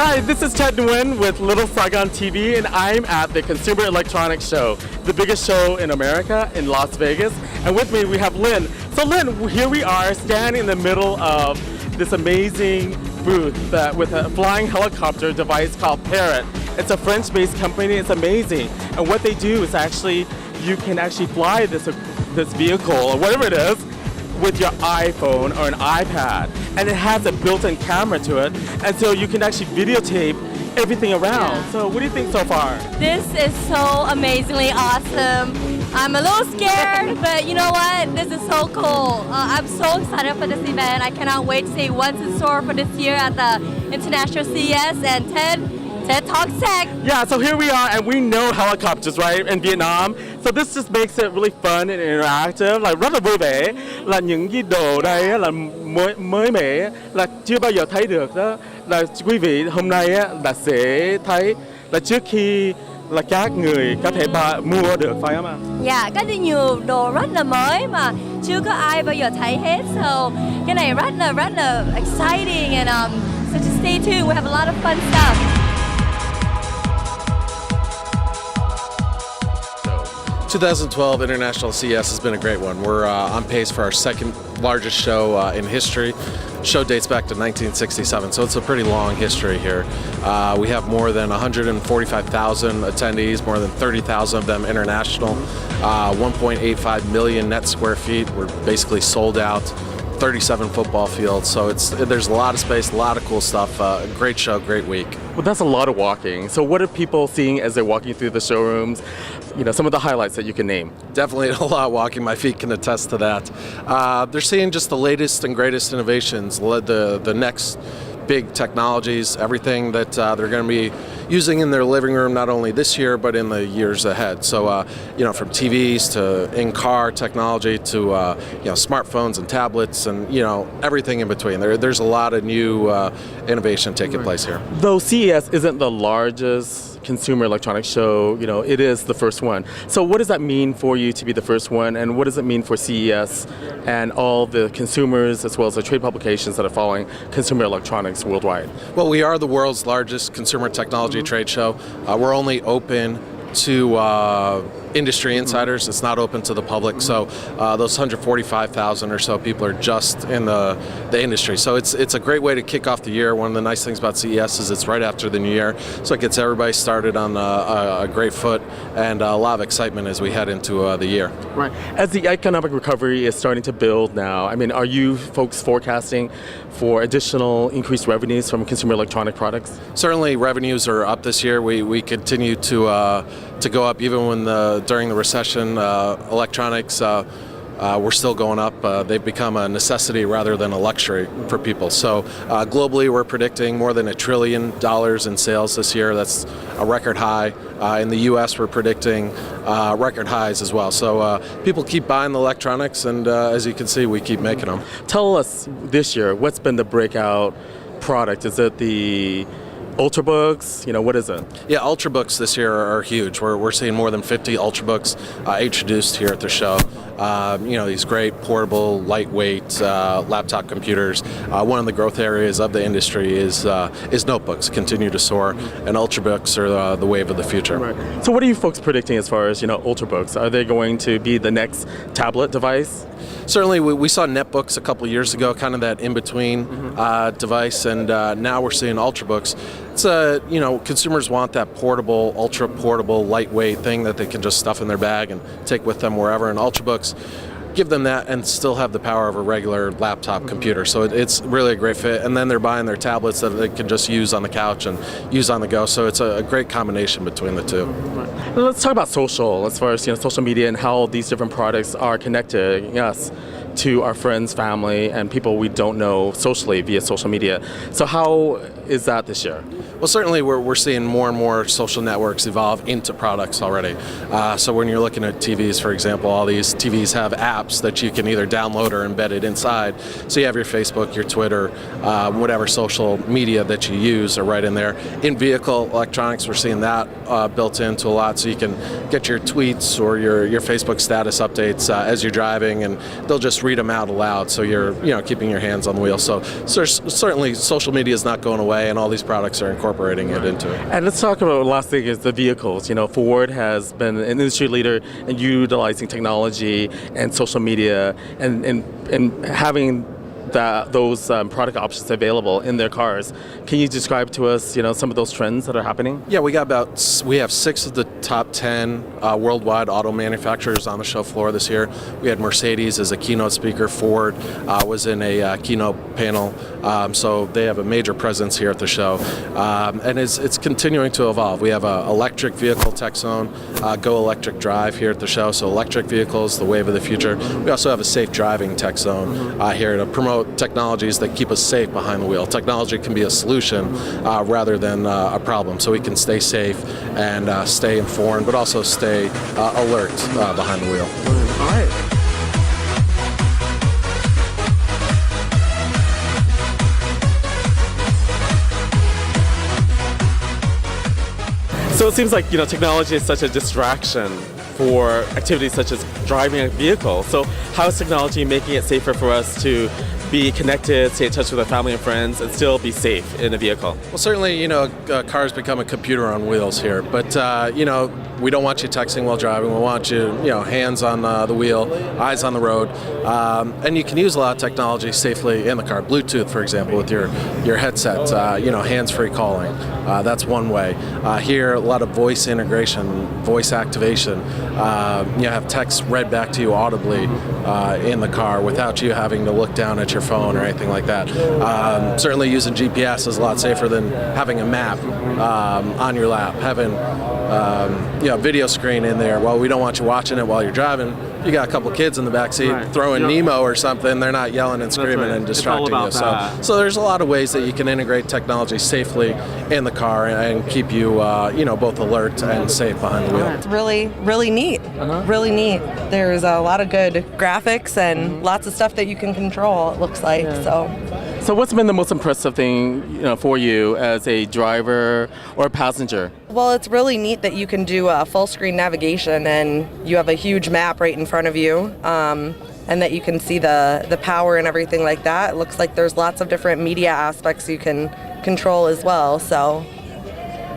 Hi, this is Ted Nguyen with Little Saigon TV, and I'm at the Consumer Electronics Show, the biggest show in America in Las Vegas. And with me we have Lynn. So Lynn, here we are standing in the middle of this amazing booth with a flying helicopter device called Parrot. It's a French-based company. It's amazing. And what they do is actually, you can actually fly this vehicle or whatever it is with your iPhone or an iPad, and it has a built-in camera to it, and so you can actually videotape everything around. Yeah. So what do you think so far? This is so amazingly awesome. I'm a little scared, but you know what? This is so cool. I'm so excited for this event. I cannot wait to see what's in store for this year at the International CES. And Ted talks tech. Yeah, so here we are, and we know helicopters, right, in Vietnam. So this just makes it really fun and interactive, like rất là vui vẻ. Là những cái đồ đây á, là mới mẻ, là chưa bao giờ thấy được đó. Là quý vị hôm nay á, là sẽ thấy là trước khi là các người có thể mua được, phải không ạ? Yeah, có nhiều đồ rất là mới mà chưa có ai bao giờ thấy hết. So cái này rất là exciting, and so just stay tuned. We have a lot of fun stuff. 2012 International CES has been a great one. We're on pace for our second largest show in history. Show dates back to 1967, so it's a pretty long history here. We have more than 145,000 attendees, more than 30,000 of them international, 1.85 million net square feet. We're basically sold out. 37 football fields, so there's a lot of space, a lot of cool stuff. Great show, great week. Well, that's a lot of walking. So what are people seeing as they're walking through the showrooms? You know, some of the highlights that you can name. Definitely a lot of walking. My feet can attest to that. They're seeing just the latest and greatest innovations, the next big technologies, everything that they're going to be using in their living room, not only this year, but in the years ahead. So, you know, from TVs to in-car technology to, you know, smartphones and tablets and, you know, everything in between. There's a lot of new innovation taking place here. Though CES isn't the largest consumer electronics show, you know, it is the first one. So what does that mean for you to be the first one, and what does it mean for CES and all the consumers as well as the trade publications that are following consumer electronics worldwide? Well, we are the world's largest consumer technology trade show. We're only open to industry insiders. It's not open to the public. So those 145,000 or so people are just in the industry. So it's a great way to kick off the year. One of the nice things about CES is it's right after the new year, so it gets everybody started on a great foot, and a lot of excitement as we head into the year. Right. As the economic recovery is starting to build now, I mean, are you folks forecasting for additional increased revenues from consumer electronic products? Certainly, revenues are up this year. We continue to go up even when during the recession. Electronics we're still going up. They've become a necessity rather than a luxury for people. So globally, we're predicting more than $1 trillion in sales this year. That's a record high. In the U.S., we're predicting record highs as well. So people keep buying the electronics, and as you can see, we keep making them. Tell us this year, what's been the breakout product? Is it the Ultrabooks? You know, what is it? Yeah, Ultrabooks this year are huge. We're seeing more than 50 Ultrabooks introduced here at the show. You know, these great portable, lightweight laptop computers. One of the growth areas of the industry is notebooks continue to soar, and Ultrabooks are the wave of the future. Right. So what are you folks predicting as far as, you know, Ultrabooks? Are they going to be the next tablet device? Certainly, we saw netbooks a couple of years ago, kind of that in-between device, and now we're seeing Ultrabooks. It's you know, consumers want that portable, ultra-portable, lightweight thing that they can just stuff in their bag and take with them wherever, and Ultrabooks give them that and still have the power of a regular laptop computer. So it's really a great fit, and then they're buying their tablets that they can just use on the couch and use on the go. So it's a great combination between the two. Right. Let's talk about social, as far as, you know, social media and how these different products are connecting us to our friends, family, and people we don't know socially via social media. So how is that this year? Well, certainly we're seeing more and more social networks evolve into products already. So when you're looking at TVs, for example, all these TVs have apps that you can either download or embed it inside. So you have your Facebook, your Twitter, whatever social media that you use are right in there. In vehicle electronics, we're seeing that built into a lot, so you can get your tweets or your Facebook status updates as you're driving, and they'll just just read them out aloud, so you're keeping your hands on the wheel. So certainly social media is not going away, and all these products are incorporating it into it. And let's talk about last thing is the vehicles. Ford has been an industry leader in utilizing technology and social media and having those product options available in their cars. Can you describe to us, some of those trends that are happening? Yeah, we have 6 of the top 10 worldwide auto manufacturers on the show floor this year. We had Mercedes as a keynote speaker. Ford was in a keynote panel. So they have a major presence here at the show, and it's continuing to evolve. We have an electric vehicle tech zone, Go Electric Drive here at the show. So electric vehicles, the wave of the future. We also have a safe driving tech zone here to promote technologies that keep us safe behind the wheel. Technology can be a solution rather than a problem, so we can stay safe and stay informed, but also stay alert behind the wheel. All right. So it seems like technology is such a distraction for activities such as driving a vehicle. So how is technology making it safer for us to be connected, stay in touch with our family and friends, and still be safe in a vehicle? Well, certainly, cars become a computer on wheels here, but we don't want you texting while driving. We want you, hands on the wheel, eyes on the road, and you can use a lot of technology safely in the car. Bluetooth, for example, with your headset, hands-free calling. That's one way. Here, a lot of voice integration, voice activation. You have text read back to you audibly in the car without you having to look down at your phone or anything like that. Certainly, using GPS is a lot safer than having a map on your lap, having video screen in there. Well, we don't want you watching it while you're driving. You got a couple kids in the back seat throwing Nemo or something. They're not yelling and screaming and distracting you. So there's a lot of ways that you can integrate technology safely in the car and keep you both alert and safe behind the wheel. It's really neat. Really neat. There's a lot of good graphics and lots of stuff that you can control, it looks like. So what's been the most impressive thing for you as a driver or a passenger? Well, it's really neat that you can do a full screen navigation and you have a huge map right in front of you, and that you can see the power and everything like that. It looks like there's lots of different media aspects you can control as well. So.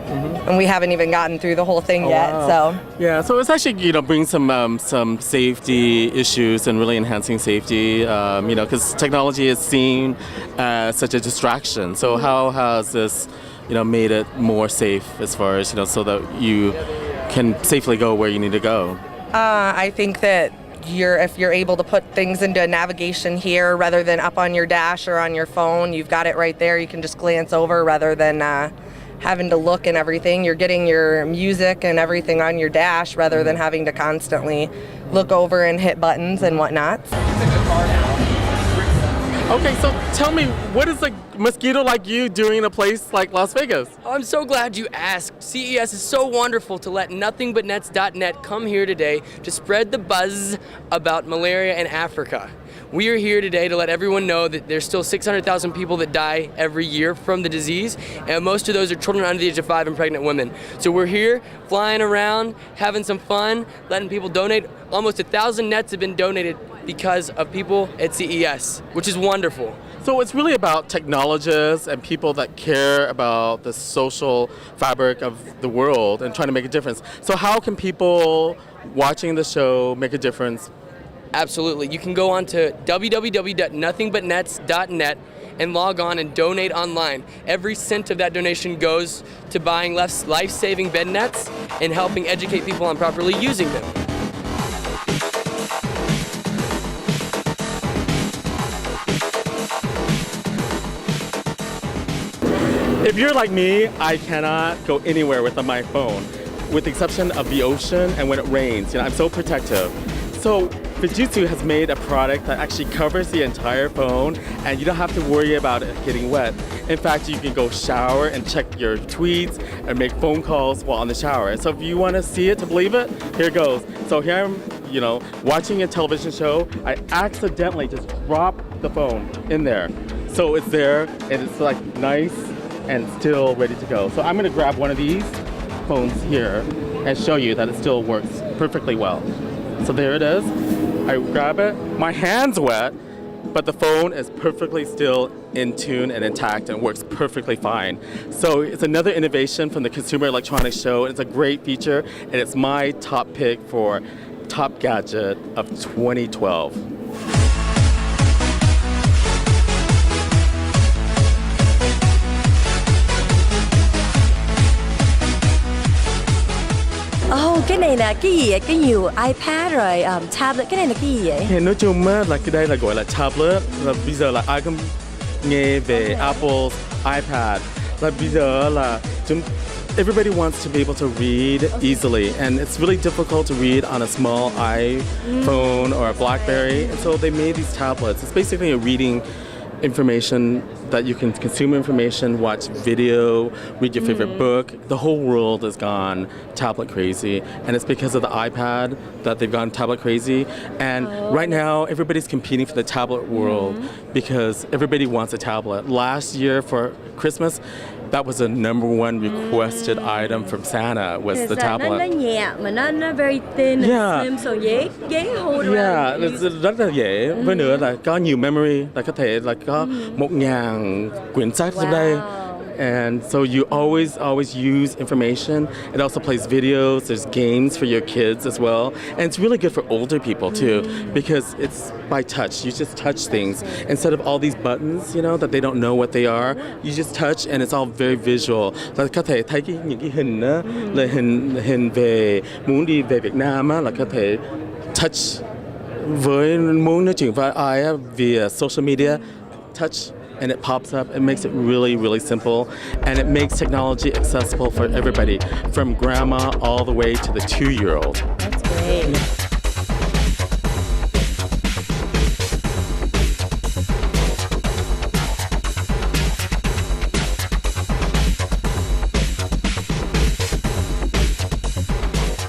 And we haven't even gotten through the whole thing yet. Wow. So it's actually bringing some safety issues and really enhancing safety. Because technology is seen as such a distraction. So how has this made it more safe as far as so that you can safely go where you need to go? I think that if you're able to put things into navigation here rather than up on your dash or on your phone, you've got it right there. You can just glance over rather than having to look and everything. You're getting your music and everything on your dash rather than having to constantly look over and hit buttons and whatnot. Okay, so tell me, what is a mosquito like you doing in a place like Las Vegas? Oh, I'm so glad you asked. CES is so wonderful to let nothingbutnets.net come here today to spread the buzz about malaria in Africa. We are here today to let everyone know that there's still 600,000 people that die every year from the disease, and most of those are children under the age of 5 and pregnant women. So we're here flying around, having some fun, letting people donate. Almost 1,000 nets have been donated because of people at CES, which is wonderful. So it's really about technologists and people that care about the social fabric of the world and trying to make a difference. So how can people watching the show make a difference? Absolutely. You can go on to www.nothingbutnets.net and log on and donate online. Every cent of that donation goes to buying life-saving bed nets and helping educate people on properly using them. If you're like me, I cannot go anywhere without my phone, with the exception of the ocean and when it rains. I'm so protective. So Fujitsu has made a product that actually covers the entire phone, and you don't have to worry about it getting wet. In fact, you can go shower and check your tweets and make phone calls while on the shower. So if you want to see it to believe it, here it goes. So here I'm, watching a television show. I accidentally just dropped the phone in there. So it's there, and it's like nice and still ready to go. So I'm gonna grab one of these phones here and show you that it still works perfectly well. So there it is. I grab it, my hand's wet, but the phone is perfectly still in tune and intact and works perfectly fine. So it's another innovation from the Consumer Electronics Show. It's a great feature, and it's my top pick for top gadget of 2012. Cái này là cái gì vậy? Cái nhiều iPad rồi tablet, cái này là cái gì vậy? Thì nói chung á, là cái đây là gọi là tablet, là bây giờ là ai cũng nghe về Apple iPad, là bây giờ là everybody wants to be able to read easily, and it's really difficult to read on a small iPhone or a BlackBerry, and so they made these tablets. It's basically a reading information that you can consume information, watch video, read your favorite book. The whole world has gone tablet crazy, and it's because of the iPad that they've gone tablet crazy. And right now, everybody's competing for the tablet world because everybody wants a tablet. Last year for Christmas, that was the number one requested item from Santa was the tablet. Nó nhẹ mà nó very thin and slim, so dễ hold around. Yeah, rất là dễ. Với nữa là có nhiều memory, là có thể là có 1.000 quyển sách trong đây. And so you always use information. It also plays videos. There's games for your kids as well. And it's really good for older people too because it's by touch. You just touch things instead of all these buttons, you know, that they don't know what they are. You just touch and it's all very visual. Là có thể thấy những cái hình á, là hình về muốn đi về Việt Nam á, là có thể touch với muốn nói chuyện với ai á via social media, touch. And it pops up. It makes it really, really simple. And it makes technology accessible for everybody, from grandma all the way to the 2-year-old. That's great.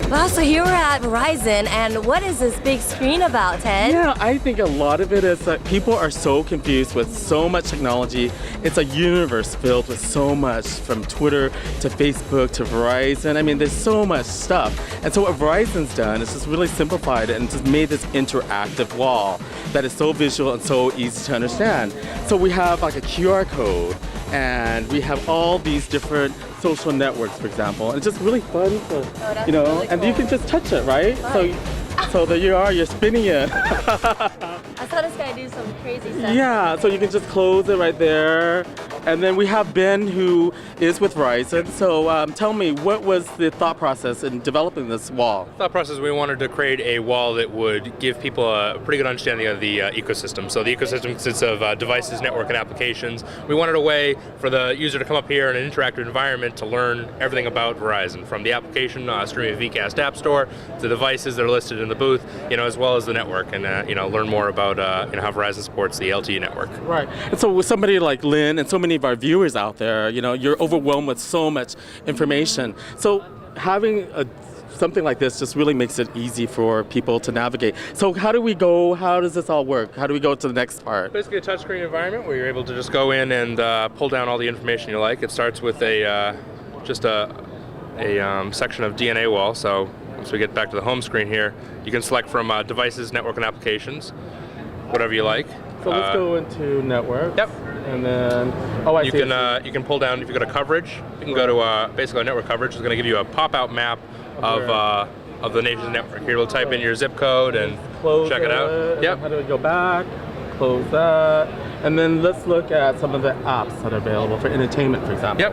Wow, so here we're at Verizon, and what is this big screen about, Ted? Yeah, I think a lot of it is that people are so confused with so much technology. It's a universe filled with so much, from Twitter to Facebook to Verizon. I mean, there's so much stuff. And so what Verizon's done is just really simplified it and just made this interactive wall that is so visual and so easy to understand. So we have like a QR code, and we have all these different social networks, for example. And it's just really fun to, you know, really and you can just touch it, right? So there you are, you're spinning it. I saw this guy do some crazy stuff. Yeah, so you can just close it right there. And then we have Ben, who is with Verizon. So tell me, what was the thought process in developing this wall? The thought process, we wanted to create a wall that would give people a pretty good understanding of the ecosystem. So the ecosystem consists of devices, network, and applications. We wanted a way for the user to come up here in an interactive environment to learn everything about Verizon, from the application streaming VCast App Store, to devices that are listed in the booth, you know, as well as the network, and learn more about how Verizon supports the LTE network. Right. And so with somebody like Lynn and so many of our viewers out there, you know, you're overwhelmed with so much information. So having something like this just really makes it easy for people to navigate. So how do we go? How does this all work? How do we go to the next part? Basically a touchscreen environment where you're able to just go in and pull down all the information you like. It starts with a section of DNA wall. So once we get back to the home screen here, you can select from devices, network, and applications, whatever you like. So let's go into network. Yep. And then, you can pull down, if you go to coverage, you can go to basically network coverage. It's going to give you a pop-out map of the nation's network. Here we'll type in your zip code and check it out. Yep. How do we go back? Close that. And then let's look at some of the apps that are available for entertainment, for example. Yep.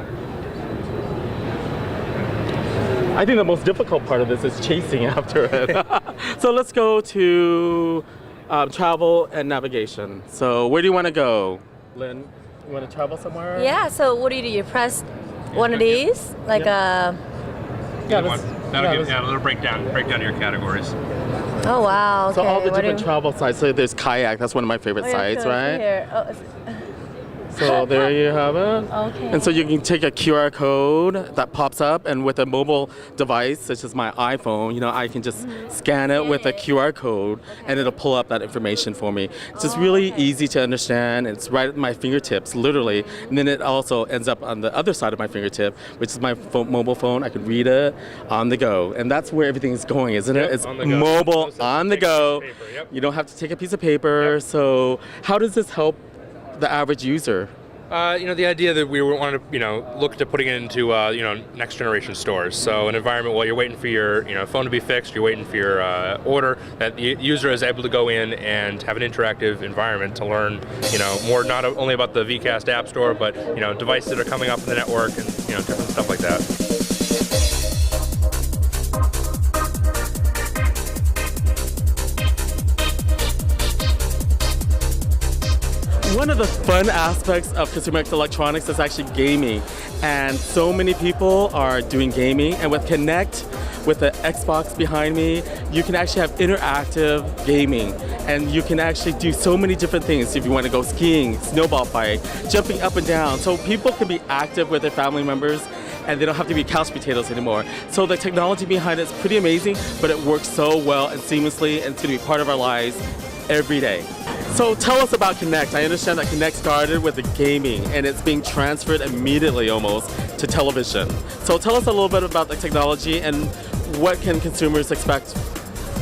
I think the most difficult part of this is chasing after it. So let's go to travel and navigation. So where do you want to go? Lynn, you want to travel somewhere? Yeah, so what do? You press one of these? Like a... That'll break down your categories. Oh, wow. Okay. So all the different travel sites. So there's kayak. That's one of my favorite sites, right? Here. Oh, So there you have it. Okay. And so you can take a QR code that pops up, and with a mobile device, such as my iPhone, I can just scan it with a QR code, and it'll pull up that information for me. It's just really easy to understand. It's right at my fingertips, literally. And then it also ends up on the other side of my fingertip, which is my mobile phone. I can read it on the go. And that's where everything's going, isn't it? It's on the go. mobile, on the go. Paper, yep. You don't have to take a piece of paper. So how does this help the average user? The idea that we wanted to, look to putting it into, next generation stores. So an environment while you're waiting for your, phone to be fixed, you're waiting for your order, that the user is able to go in and have an interactive environment to learn, more not only about the VCast App Store, but, devices that are coming up in the network and, different stuff like that. One of the fun aspects of consumer electronics is actually gaming, and so many people are doing gaming. And with Kinect, with the Xbox behind me, you can actually have interactive gaming, and you can actually do so many different things. If you want to go skiing, snowball fight, jumping up and down, so people can be active with their family members, and they don't have to be couch potatoes anymore. So the technology behind it is pretty amazing, but it works so well and seamlessly, and it's going to be part of our lives every day. So tell us about Kinect. I understand that Kinect started with the gaming, and it's being transferred immediately almost to television. So tell us a little bit about the technology and what can consumers expect.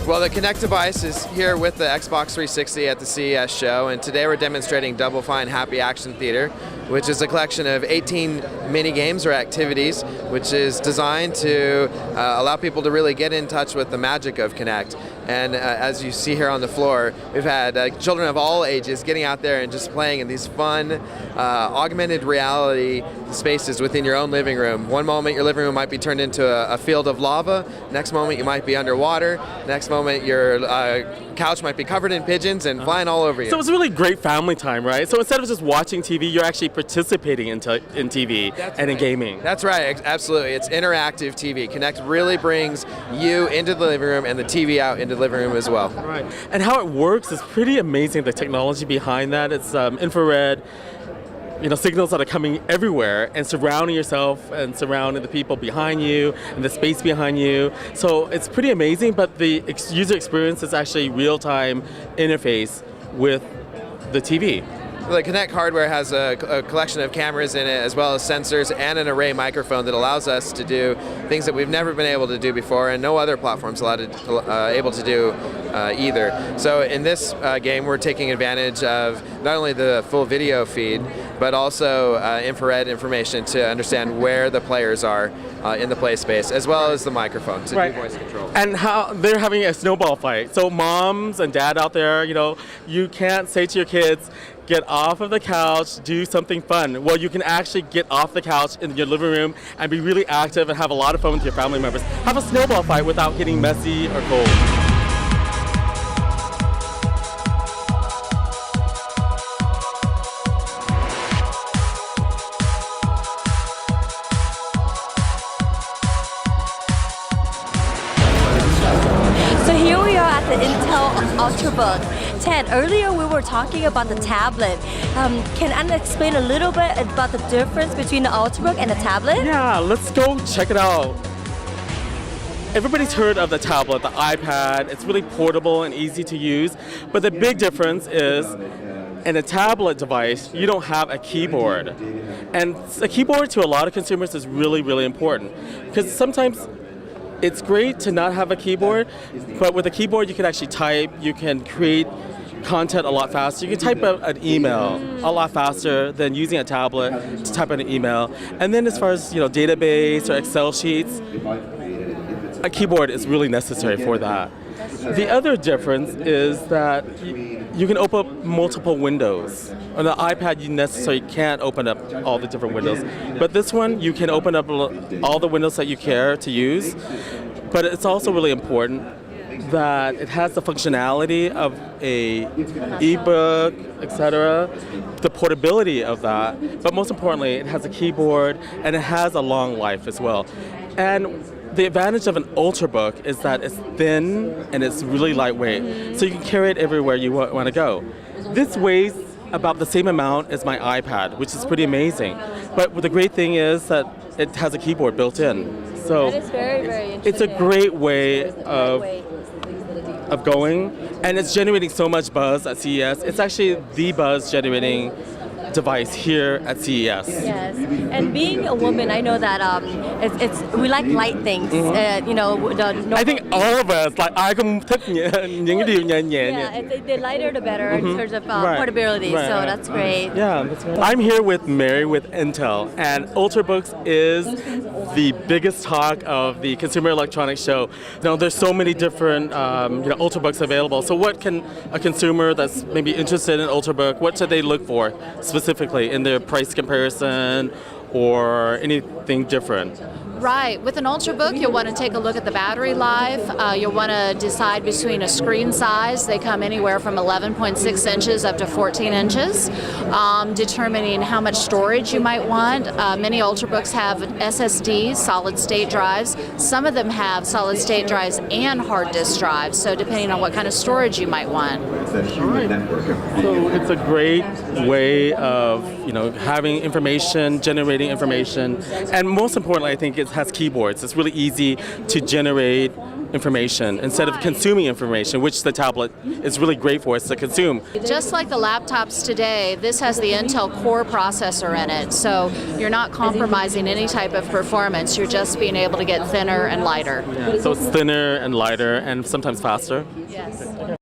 Well, the Kinect device is here with the Xbox 360 at the CES show, and today we're demonstrating Double Fine Happy Action Theater, which is a collection of 18 mini games or activities, which is designed to allow people to really get in touch with the magic of Kinect. And as you see here on the floor, we've had children of all ages getting out there and just playing in these fun augmented reality spaces within your own living room. One moment your living room might be turned into a field of lava, next moment you might be underwater, next moment your couch might be covered in pigeons and flying all over you. So it's really great family time, right? So instead of just watching TV, you're actually participating in TV in gaming. That's right, absolutely. It's interactive TV. Kinect really brings you into the living room and the TV out into the living room as well. Right. And how it works is pretty amazing, the technology behind that. It's infrared, signals that are coming everywhere and surrounding yourself and surrounding the people behind you and the space behind you. So it's pretty amazing, but the user experience is actually real-time interface with the TV. The Kinect hardware has a collection of cameras in it, as well as sensors and an array microphone that allows us to do things that we've never been able to do before, and no other platform's able to do either. So in this game, we're taking advantage of not only the full video feed, but also infrared information to understand where the players are in the play space, as well as the microphone to do voice control. And how they're having a snowball fight. So moms and dad out there, you can't say to your kids, get off of the couch, do something fun. Well, you can actually get off the couch in your living room and be really active and have a lot of fun with your family members. Have a snowball fight without getting messy or cold. So here we are at the Intel Ultrabook. Ted, earlier we were talking about the tablet. Can Anna explain a little bit about the difference between the Ultrabook and the tablet? Yeah, let's go check it out. Everybody's heard of the tablet, the iPad. It's really portable and easy to use. But the big difference is in a tablet device, you don't have a keyboard. And a keyboard to a lot of consumers is really, really important. Because sometimes it's great to not have a keyboard, but with a keyboard you can actually type, you can create content a lot faster. You can type out an email a lot faster than using a tablet to type out an email. And then as far as database or Excel sheets, a keyboard is really necessary for that. The other difference is that you can open up multiple windows. On the iPad, you necessarily can't open up all the different windows. But this one, you can open up all the windows that you care to use. But it's also really important that it has the functionality of a ebook, etc., the portability of that. But most importantly, it has a keyboard and it has a long life as well. And the advantage of an Ultrabook is that it's thin and it's really lightweight, so you can carry it everywhere you want to go. This weighs about the same amount as my iPad, which is pretty amazing. But the great thing is that it has a keyboard built in. So That is very, very interesting. it's a great way of going, and it's generating so much buzz at CES. It's actually the buzz generating device here at CES. Yes, and being a woman, I know that it's we like light things. You know, I think all of us, like ai cũng thích những cái điều nhẹ nhẹ. yeah, the lighter the better in terms of Right. portability. Right, So right. that's great. Yeah, that's right. I'm here with Mary with Intel, and Ultrabooks is the biggest talk of the Consumer Electronics Show. Now, there's so many different Ultrabooks available. So, what can a consumer that's maybe interested in Ultrabook, what should they look for specifically in their price comparison or anything different? Right. With an Ultrabook, you'll want to take a look at the battery life. You'll want to decide between a screen size. They come anywhere from 11.6 inches up to 14 inches, determining how much storage you might want. Many Ultrabooks have SSDs, solid state drives. Some of them have solid state drives and hard disk drives, so depending on what kind of storage you might want. So it's a great way of having information, generating information, and most importantly, I think it has keyboards. It's really easy to generate information instead of consuming information, which the tablet is really great for us to consume. Just like the laptops today, this has the Intel Core processor in it, so you're not compromising any type of performance. You're just being able to get thinner and lighter. So it's thinner and lighter and sometimes faster. Yes.